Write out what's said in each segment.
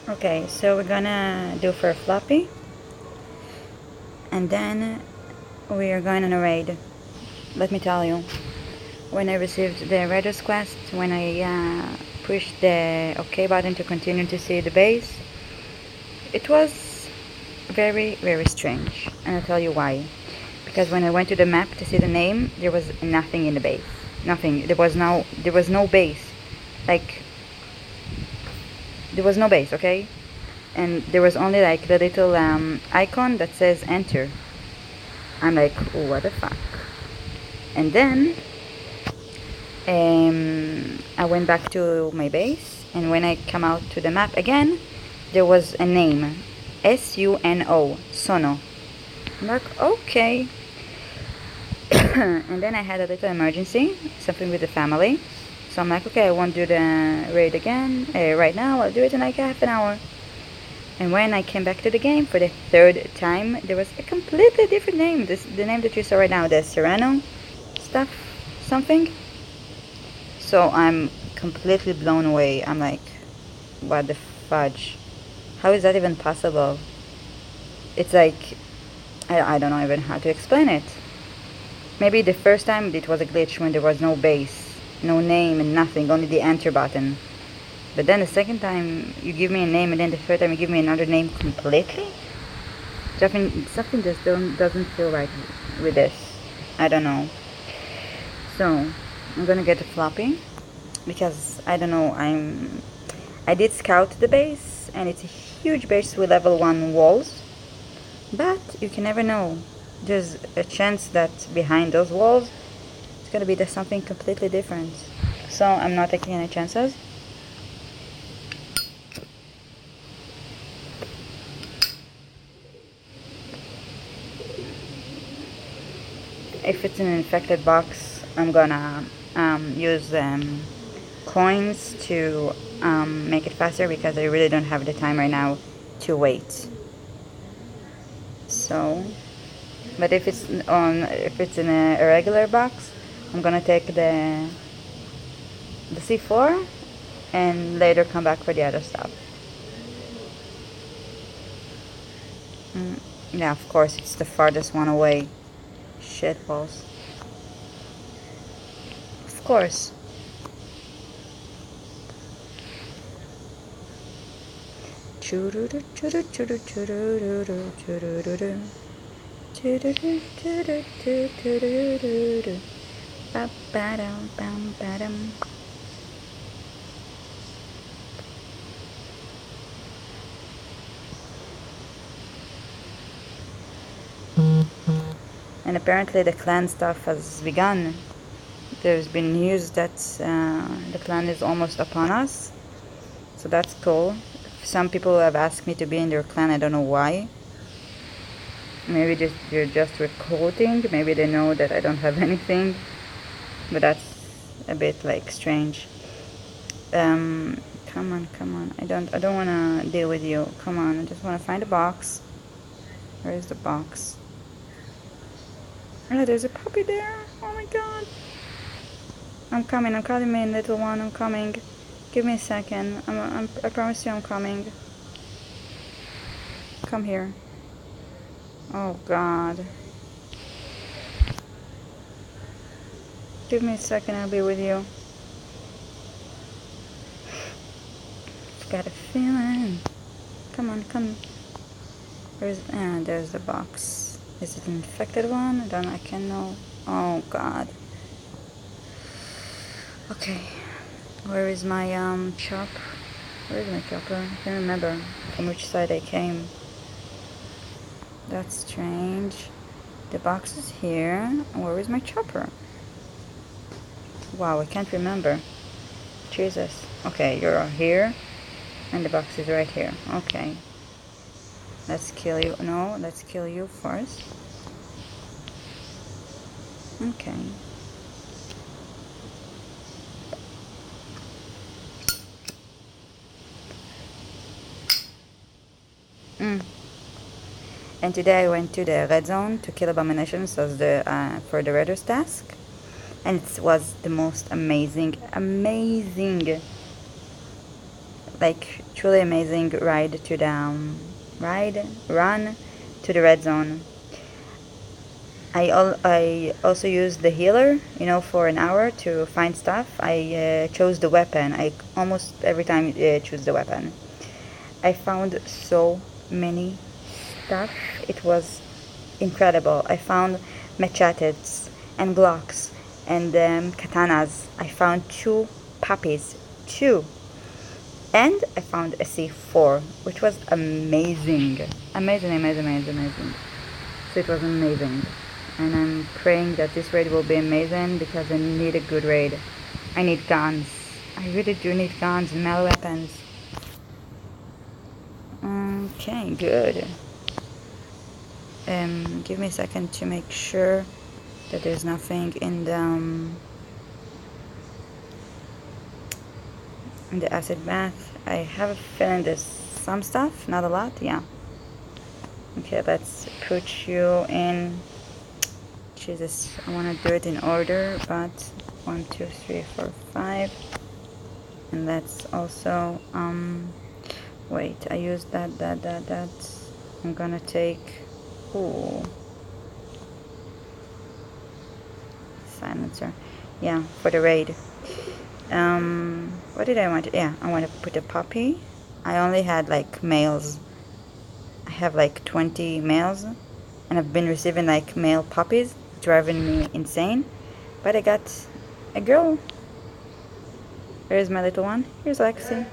Okay, so we're gonna do for Floppy, and then we are going on a raid. Let me tell you, when I received the Raiders quest, when I pushed the OK button to continue to see the base, it was very, very strange, and I'll tell you why. Because when I went to the map to see the name, there was nothing in the base. Nothing. There was no base. Like, there was no base, okay? And there was only like the little icon that says enter. I'm like, what the fuck? And then I went back to my base, and when I come out to the map again, there was a name, Suno, Sono. I'm like, okay. And then I had a little emergency, something with the family. So I'm like, okay, I won't do the raid again right now. I'll do it in like half an hour. And when I came back to the game for the third time, there was a completely different name. The name that you saw right now, the Serrano stuff, something. So I'm completely blown away. I'm like, what the fudge? How is that even possible? It's like, I don't know even how to explain it. Maybe the first time it was a glitch when there was no base, no name and nothing, only the enter button. But then the second time you give me a name, and then the third time you give me another name completely? Something just doesn't feel right with this. I don't know. So I'm gonna get a Floppy because I don't know. I did scout the base, and it's a huge base with level 1 walls. But you can never know. There's a chance that behind those walls it's gonna be something completely different. So I'm not taking any chances. If it's an infected box, I'm gonna use coins to make it faster because I really don't have the time right now to wait. So, but if it's in a regular box, I'm gonna take the C4 and later come back for the other stuff. Yeah, of course, it's the farthest one away. Shitballs. Of course. And apparently the clan stuff has begun. There's been news that the clan is almost upon us. So that's cool. Some people have asked me to be in their clan. I don't know why. Maybe they're just recruiting. Maybe they know that I don't have anything. But that's a bit like strange. Come on. I don't wanna deal with you. Come on, I just wanna find a box. Where is the box? Oh, there's a puppy there. Oh my god. I'm coming. I'm calling in, little one. I'm coming. Give me a second. I promise you I'm coming. Come here. Oh god. Give me a second. I'll be with you. I've got a feeling. Come on, come. There's the box. Is it an infected one? I can't know. Oh god. Okay. Where is my chop? Where is my chopper? I can't remember from which side I came. That's strange. The box is here. Where is my chopper? Wow, I can't remember. Jesus. Okay, you're here. And the box is right here. Okay. Let's kill you. No, let's kill you first. Okay. And today I went to the red zone to kill abominations as for the Raiders task. And it was the most amazing like truly amazing ride to the run to the red zone. I also used the healer, for an hour to find stuff. I chose the weapon. I almost every time choose the weapon. I found so many stuff. It was incredible. I found machetes and glocks and katanas. I found 2 puppies. 2. And I found a C4, which was amazing. Amazing. So it was amazing. And I'm praying that this raid will be amazing because I need a good raid. I need guns. I really do need guns and melee weapons. Okay, good. Give me a second to make sure that there's nothing in the acid bath. I have a feeling there's some stuff, not a lot, yeah. Okay, let's put you in. Jesus, I want to do it in order, but 1, 2, 3, 4, 5. And that's also, wait, I used that. I'm gonna take, silencer. Yeah, for the raid. What did I want? Yeah, I want to put a puppy. I only had like males. I have like 20 males, and I've been receiving like male puppies, driving me insane. But I got a girl. Here's my little one. Here's Lexi.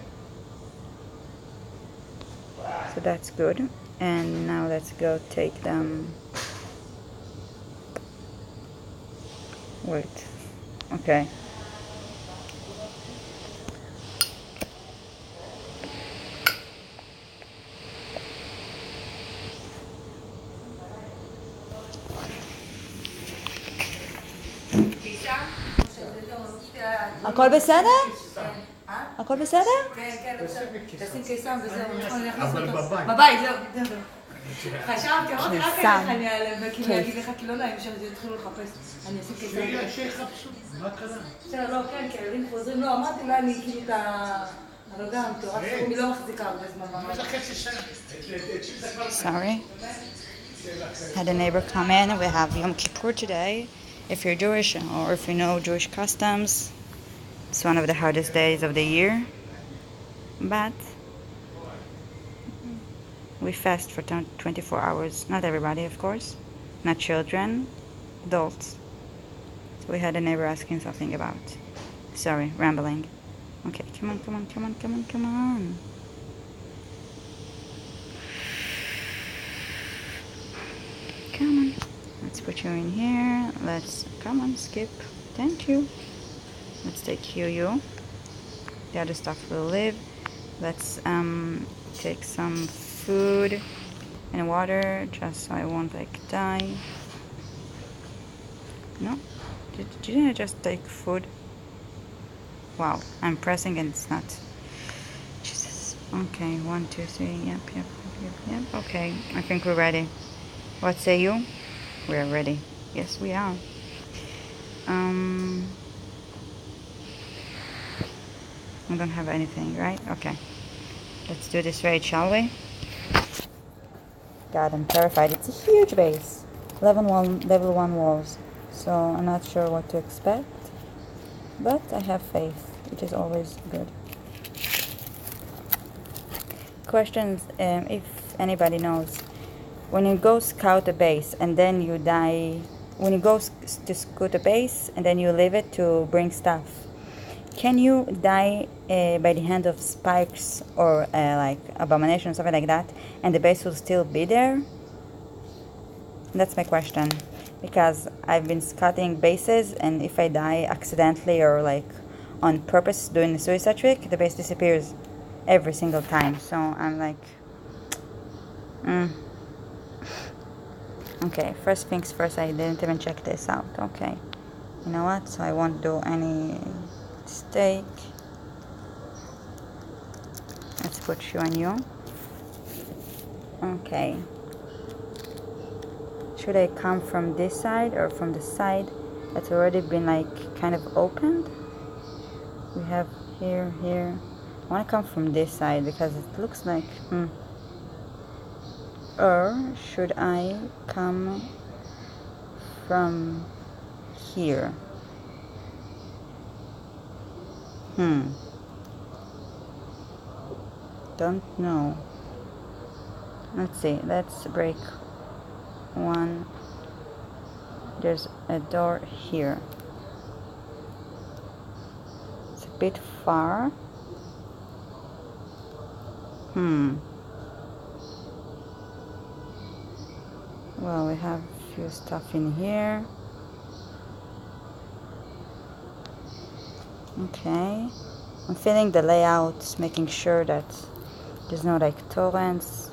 So that's good. And now let's go take them. Wait. Okay. הכל בסדר? הכל בסדר? כן, כן, תשים קיסם וזהו, אבל בבית, זהו. חשבתי, אמרתי רק איך אני אעלם, וכאילו אגיד לך, כי לא נעים שם, זה יתחילו לחפש. אני אשים קיסם. שיחפשו, מה קרה? בסדר, לא, כן, כי הילדים חוזרים, לא, אמרתי, אולי אני כאילו את ה... אבל גם, תורף חירום, היא לא מחזיקה הרבה זמן. Sorry. Had a neighbor come in. We have Yom Kippur today. If you're Jewish or if you know Jewish customs, it's one of the hardest days of the year. But we fast for 24 hours. Not everybody, of course. Not children, adults. So we had a neighbor asking something about. Sorry, rambling. Okay, come on. Come on. Let's put you in here. Come on, skip. Thank you. Let's take you. The other stuff will live. Let's take some food and water just so I won't die. No? Didn't I just take food? Wow, I'm pressing and it's not. Jesus. Okay, 1, 2, 3. Yep. Okay, I think we're ready. What say you? We are ready. Yes, we are. I don't have anything, right? Okay. Let's do this raid, shall we? God, I'm terrified. It's a huge base. Level 1 walls. So I'm not sure what to expect. But I have faith, which is always good. Questions, if anybody knows. When you go scout a base and then you die, when you go to scout a base and then you leave it to bring stuff, can you die by the hand of spikes or like abomination or something like that, and the base will still be there? That's my question, because I've been scouting bases, and if I die accidentally or like on purpose doing the suicide trick, the base disappears every single time. So I'm like, Okay, first things first, I didn't even check this out. Okay, you know what, so I won't do any mistake. Let's put you on you. Okay, should I come from this side or from the side that's already been like kind of opened? We have here. want to come from this side because it looks like... Or should I come from here? Don't know. Let's see. Let's break one. There's a door here. It's a bit far. Well, we have a few stuff in here. Okay. I'm filling the layout, making sure that there's no like torrents.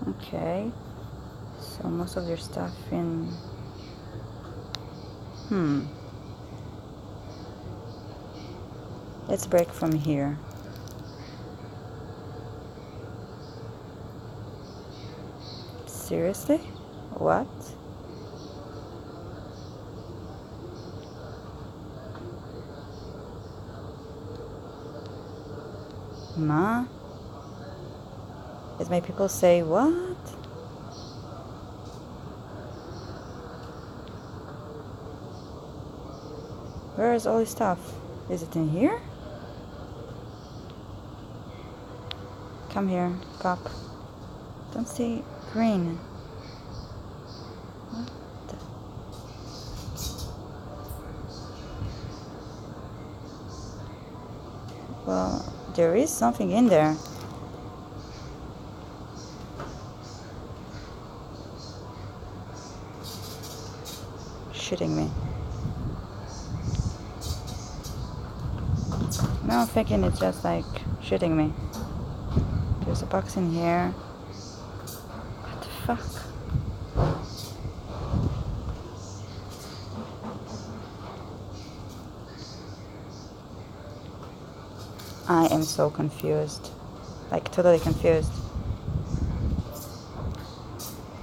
Okay. So most of your stuff in... Let's break from here. Seriously? What? Ma? As my people say, what? Where is all this stuff? Is it in here? Come here, Pop. Don't see green. What the? Well, there is something in there. Shitting me. Now I'm thinking it's just like shitting me. There's a box in here. What the fuck? I am so confused. Like totally confused.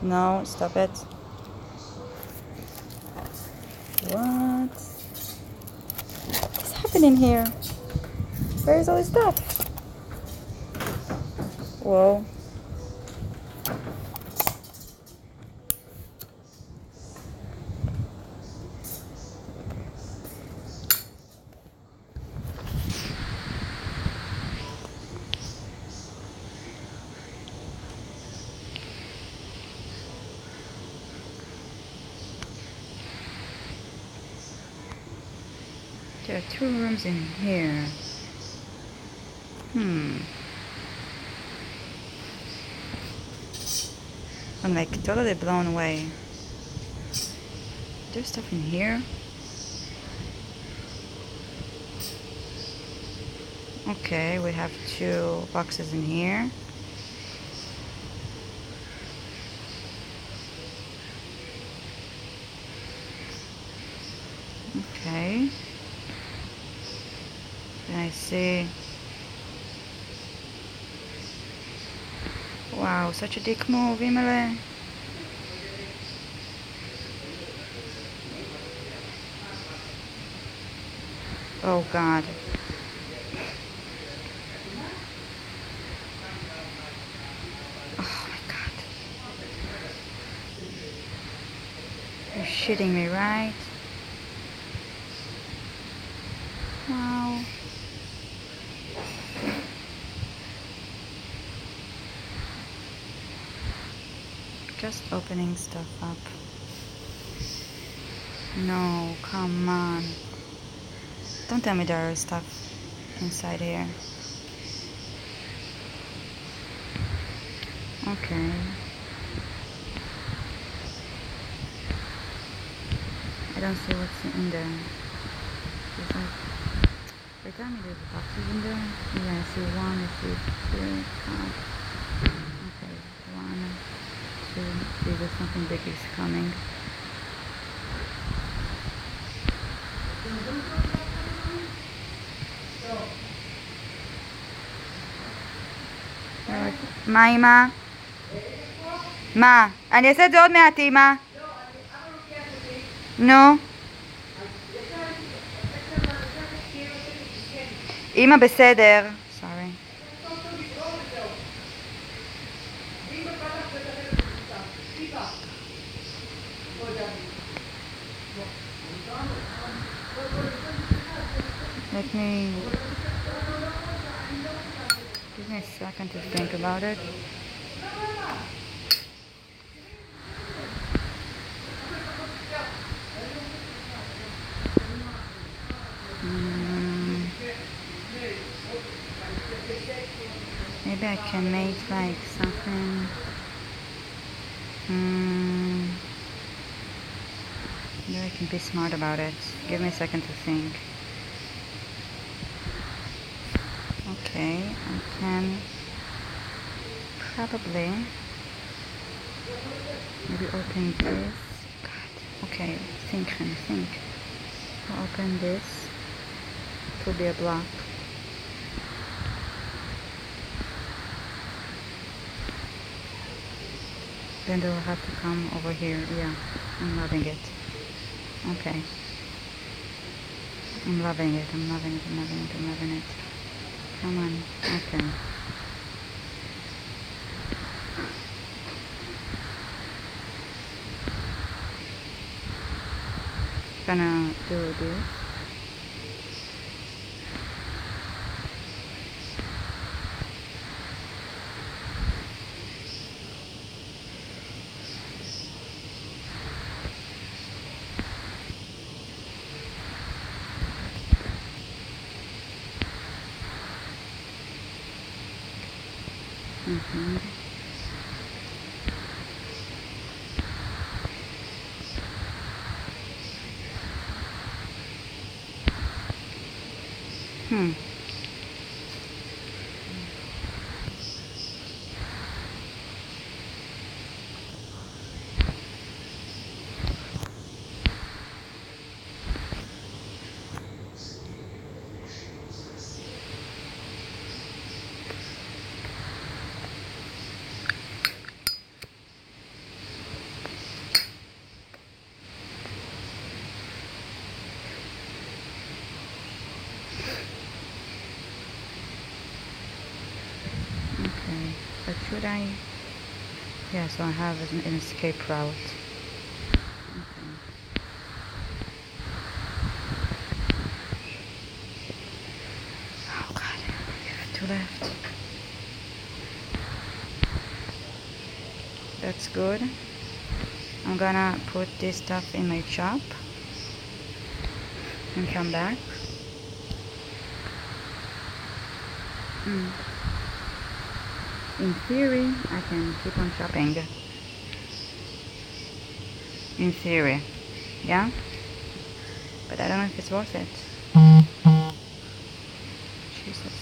No, stop it. What is happening here? Where is all this stuff? Whoa. There are 2 rooms in here. I'm like totally blown away. There's stuff in here. Okay, we have 2 boxes in here. Okay. Then I see. Wow, such a dick move, Imele. Oh God. Oh my God. You're shitting me, right? Wow. Just opening stuff up. No, come on. Don't tell me there is stuff inside here. Okay. I don't see what's in there. There's like, every time there's boxes in there. Yeah, I see 1, I see 2, 5. Okay, 1, 2, 3. There's something big is coming. מה אמא? מה? אני אעשה את זה עוד מעט אמא. נו. אמא בסדר. Sorry. Let me give me a second to think about it. Maybe I can make like something. Maybe I can be smart about it. Give me a second to think. Okay, I can probably maybe open this. God. Okay, think, honey, think. I'll open this. It will be a block. Then they'll have to come over here. Yeah, I'm loving it. Okay. I'm loving it, I'm loving it, I'm loving it, I'm loving it. Come on. Okay. Gonna do this. Okay, but should I? Yeah, so I have an escape route. Okay. Oh God, I have two left. That's good. I'm gonna put this stuff in my shop and come back. In theory, I can keep on shopping. In theory, yeah? But I don't know if it's worth it. Jesus.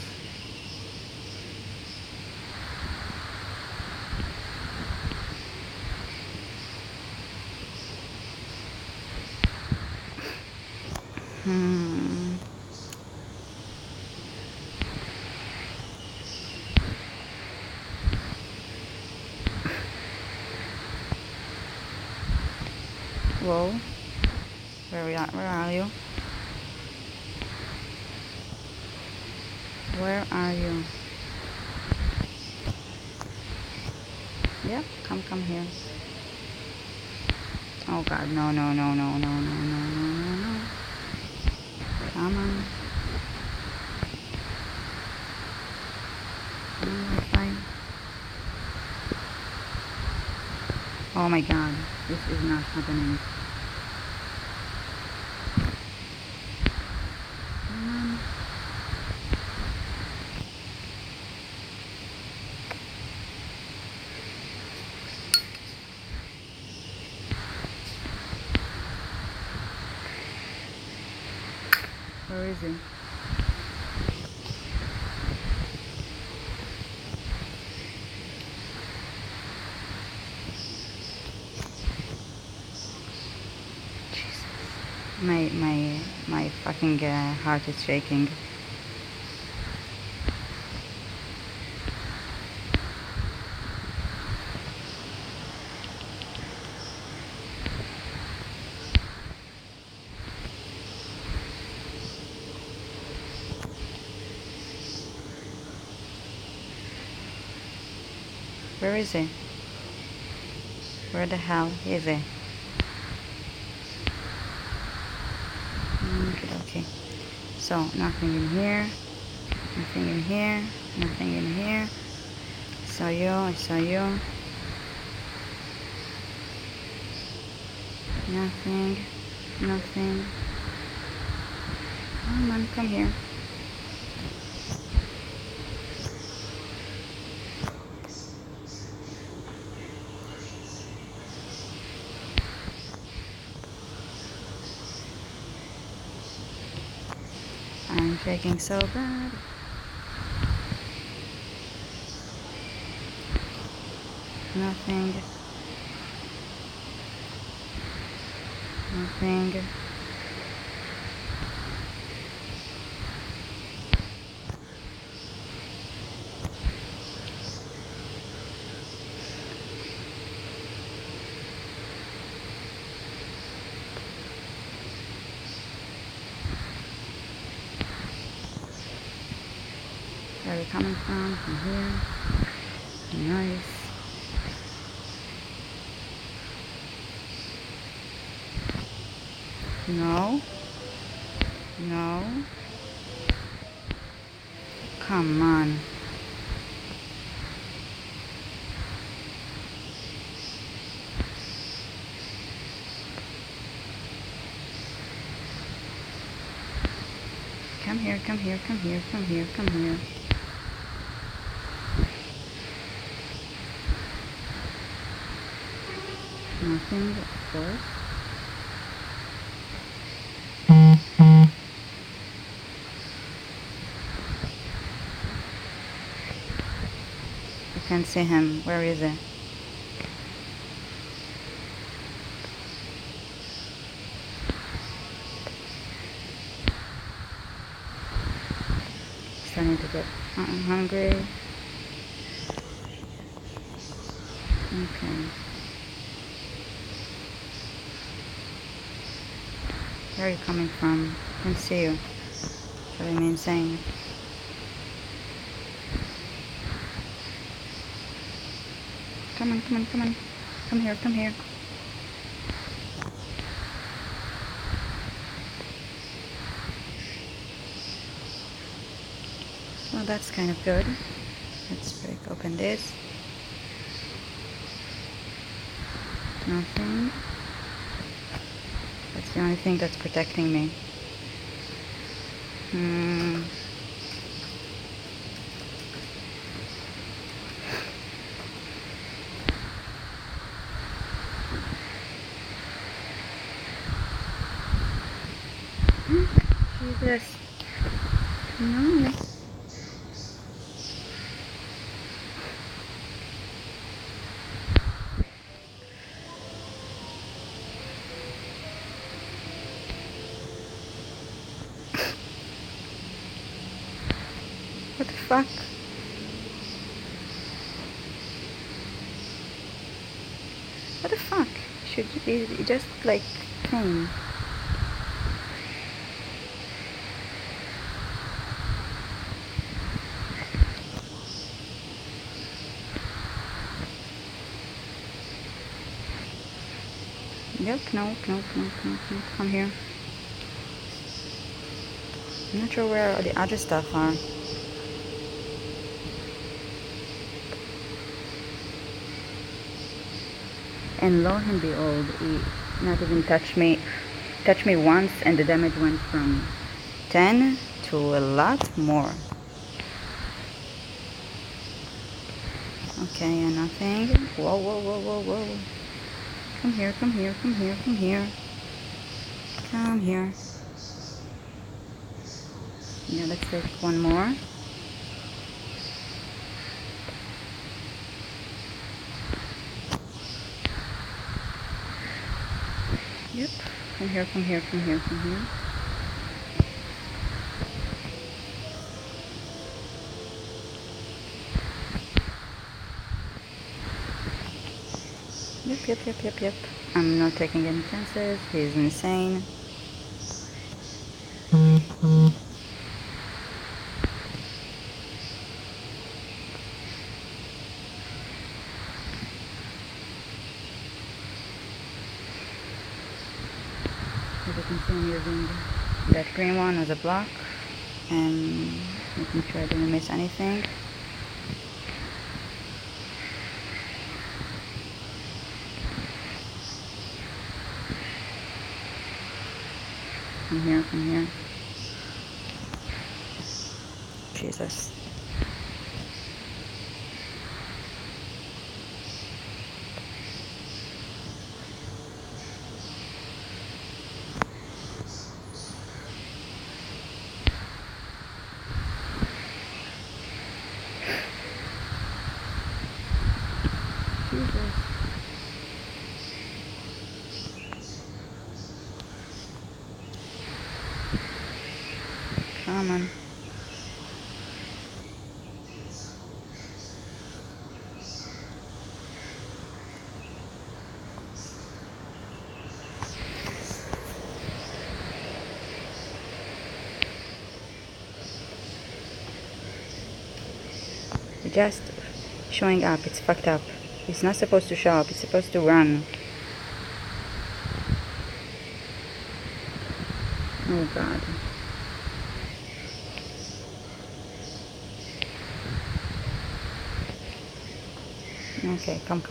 Whoa. Where are you? Where are you? Yep, come here. Oh God, no. Come on. Fine. Oh my God, this is not happening. Where is he? Jesus. My fucking heart is shaking. Where is he? Where the hell is it? Okay. So nothing in here. Nothing in here. Nothing in here. Saw you. I saw you. Nothing. Nothing. Come on, come here. I'm shaking so bad. Nothing. Nothing. Where are we coming from? From here. Nice. No. No. Come on. Come here, come here, come here, come here, come here. Nothing, of course. I can't see him. Where is he? Starting to get hungry. Okay. Where are you coming from? I can't see you. Driving me insane. Come on, come on, come on. Come here, come here. Well, that's kind of good. Let's break open this. Nothing. That's the only thing that's protecting me. Jesus. No. What the fuck? What the fuck? Should you just like came? Yep, no, come here. I'm not sure where all the other stuff are. And lo and behold, he not even touched me once, and the damage went from 10 to a lot more. Okay, and nothing. Whoa, whoa, whoa, whoa, whoa. Come here, come here, come here, come here. Come here. Yeah, let's take one more. Yep. Come here, come here, come here, come here. Yep. I'm not taking any chances. He's insane. see I'm using that green one as a block and making sure I didn't miss anything. From here. Jesus. Come on. Just showing up. It's fucked up. It's not supposed to show up. It's supposed to run. Oh God. Okay, come.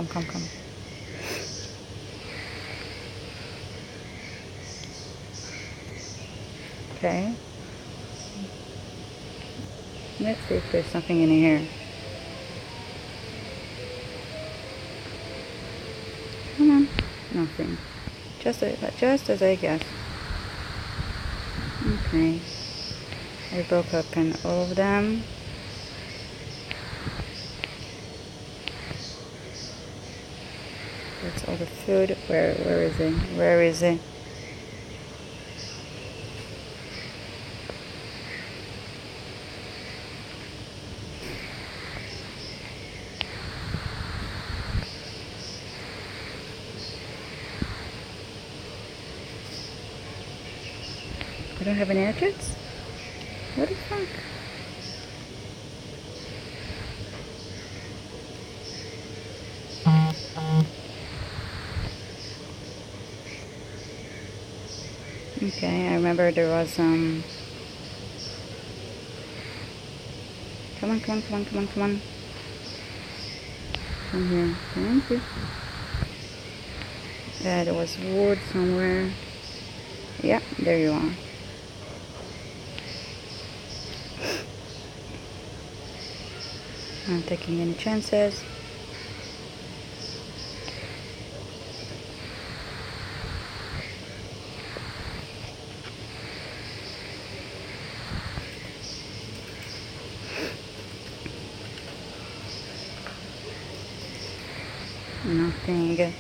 Okay. Let's see if there's something in here. Come on. Nothing. Just as I guess. Okay. I broke open all of them. That's all the food. Where is it? Where is it? I don't have any edges? What the fuck? Okay, I remember there was some. Come on. Come here. Thank you. Yeah, there was wood somewhere. Yeah, there you are. Not taking any chances. Nothing.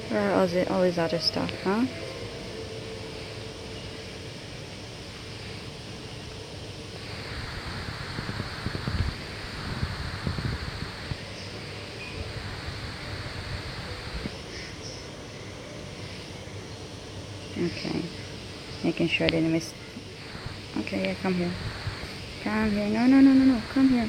Where are all this other stuff, huh? Okay. Making sure I didn't miss. Okay, yeah, come here. Come here. No. Come here.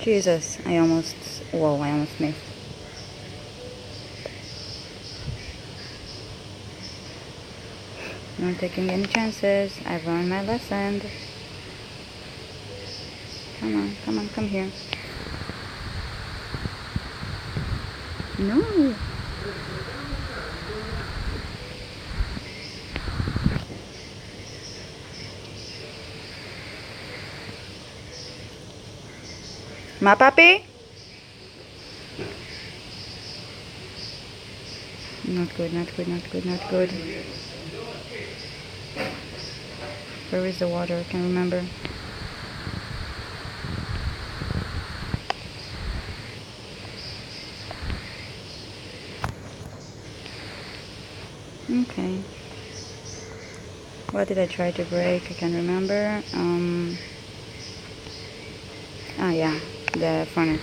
Jesus, I almost missed. Not taking any chances. I've learned my lesson. Come on, come here. No. Ma papi? Not good. Where is the water? I can't remember. Okay. What did I try to break? I can't remember. Yeah, the furnace.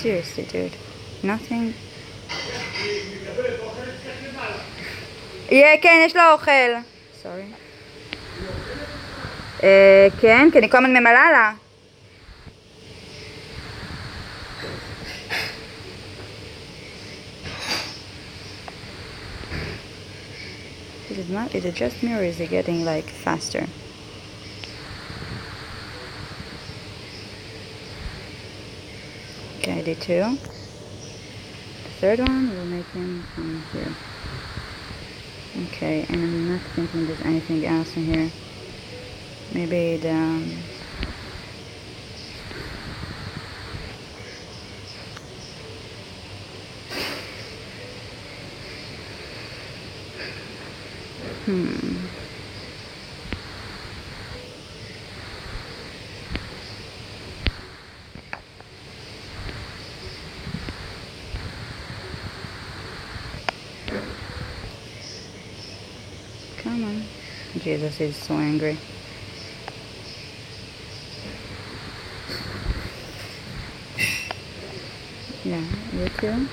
Seriously, dude. Nothing. כן, יש לה אוכל. Sorry. כן, כי אני כל הזמן ממלאה לה. Is it just me or is it getting like faster? Okay, I did 2. The third one will make him come here. Okay, and I'm not thinking there's anything else in here. Maybe the... Come on. Jesus is so angry. Yeah, you too.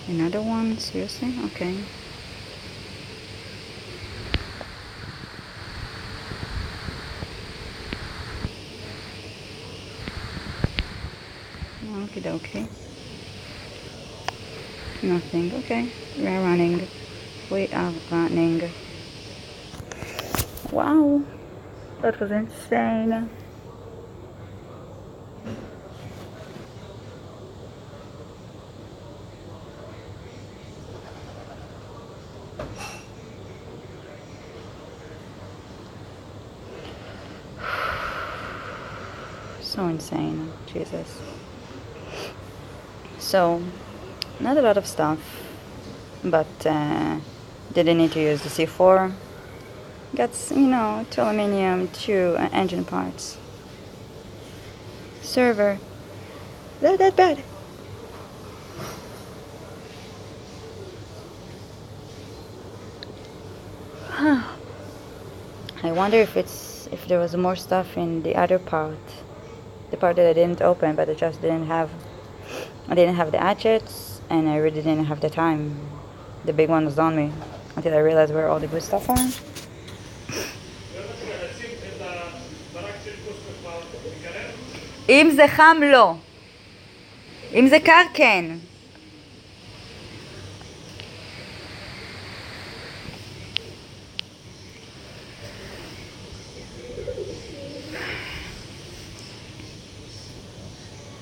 Another one? Seriously? Okay. Okie dokie. Nothing. Okay. We are running. We are running. Wow. That was insane. So insane. Jesus. So, not a lot of stuff, but didn't need to use the C4. Got, 2 aluminum, 2 engine parts. Server. Not that bad. I wonder if there was more stuff in the other part. The part that I didn't open, but I just didn't have. I didn't have the hatchets, and I really didn't have the time. The big one was on me until I realized where all the good stuff are. אם זה חם לא. אם זה קר כן.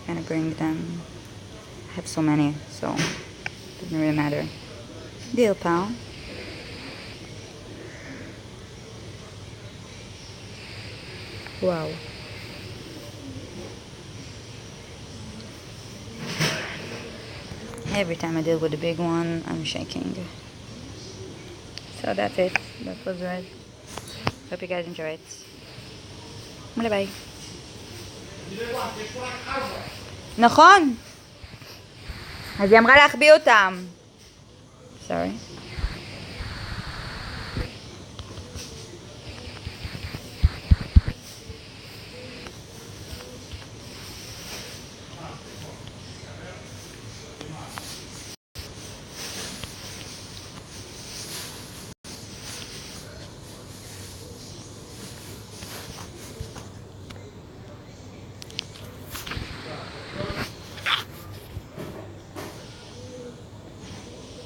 Gonna bring them. I have so many, so it doesn't really matter. Deal, pal. Wow. Every time I deal with the big one, I'm shaking. So that's it. That was red. Hope you guys enjoy it. Bye. נכון. אז היא אמרה להחביא אותם. Sorry.